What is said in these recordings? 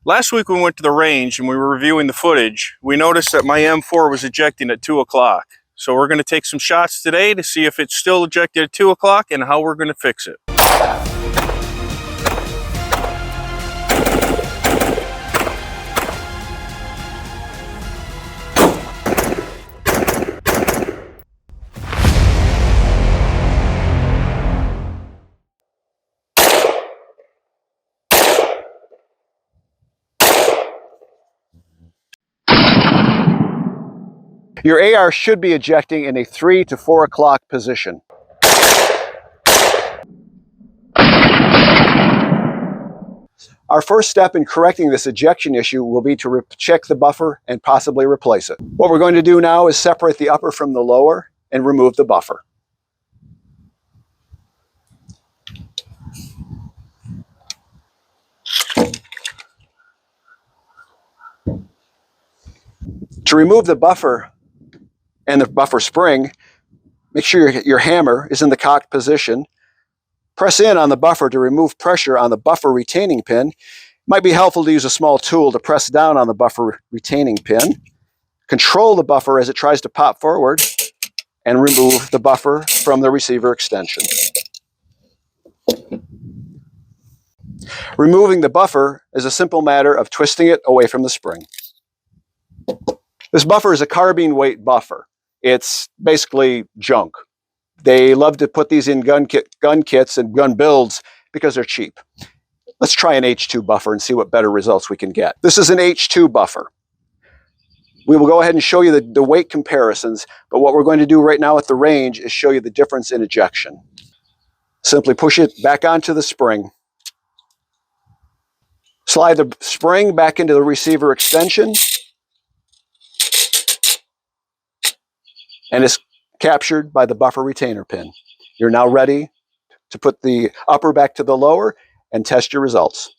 Last week we went to the range and we were reviewing the footage. We noticed that my M4 was ejecting at 2 o'clock. So we're going to take some shots today to see if it's still ejected at 2 o'clock and how we're going to fix it. Your AR should be ejecting in a 3 to 4 o'clock position. Our first step in correcting this ejection issue will be to check the buffer and possibly replace it. What we're going to do now is separate the upper from the lower and remove the buffer. To remove the buffer and the buffer spring, make sure your hammer is in the cocked position. Press in on the buffer to remove pressure on the buffer retaining pin. It might be helpful to use a small tool to press down on the buffer retaining pin. Control the buffer as it tries to pop forward and remove the buffer from the receiver extension. Removing the buffer is a simple matter of twisting it away from the spring. This buffer is a carbine weight buffer. It's basically junk. They love to put these in gun kits and gun builds because they're cheap. Let's try an H2 buffer and see what better results we can get. This is an H2 buffer. We will go ahead and show you the weight comparisons, but what we're going to do right now at the range is show you the difference in ejection. Simply push it back onto the spring. Slide the spring back into the receiver extension, and it's captured by the buffer retainer pin. You're now ready to put the upper back to the lower and test your results.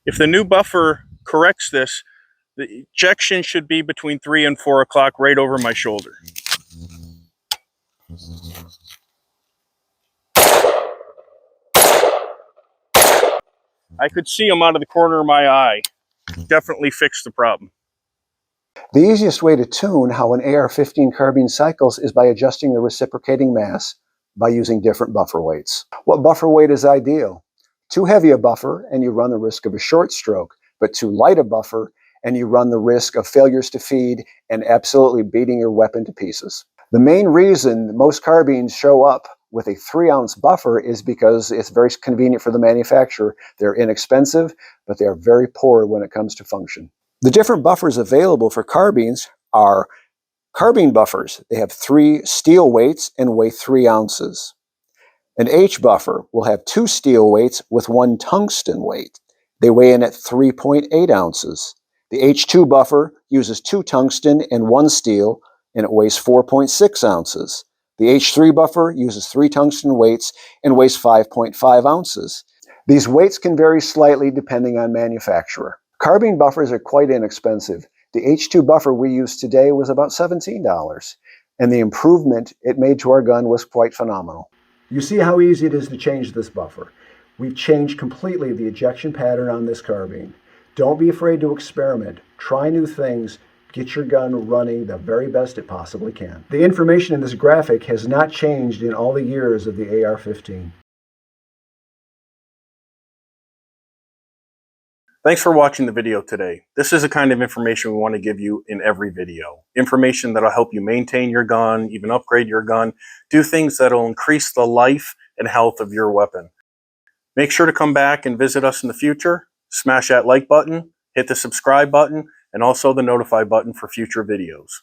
If the new buffer corrects this, the ejection should be between 3 and 4 o'clock right over my shoulder. I could see them out of the corner of my eye. Definitely fixed the problem. The easiest way to tune how an AR15 carbine cycles is by adjusting the reciprocating mass by using different buffer weights. What buffer weight is ideal? Too heavy a buffer and you run the risk of a short stroke, but too light a buffer and you run the risk of failures to feed and absolutely beating your weapon to pieces. The main reason most carbines show up with a 3-ounce buffer is because it's very convenient for the manufacturer. They're inexpensive, but they are very poor when it comes to function. The different buffers available for carbines are carbine buffers. They have 3 steel weights and weigh 3 ounces. An H buffer will have 2 steel weights with 1 tungsten weight. They weigh in at 3.8 ounces. The H2 buffer uses 2 tungsten and 1 steel, and it weighs 4.6 ounces. The H3 buffer uses 3 tungsten weights and weighs 5.5 ounces. These weights can vary slightly depending on manufacturer. Carbine buffers are quite inexpensive. The H2 buffer we use today was about $17, and the improvement it made to our gun was quite phenomenal. You see how easy it is to change this buffer. We've changed completely the ejection pattern on this carbine. Don't be afraid to experiment. Try new things. Get your gun running the very best it possibly can. The information in this graphic has not changed in all the years of the AR15. Thanks for watching the video today. This is the kind of information we want to give you in every video. Information that'll help you maintain your gun, even upgrade your gun, do things that'll increase the life and health of your weapon. Make sure to come back and visit us in the future. Smash that like button, hit the subscribe button, and also the notify button for future videos.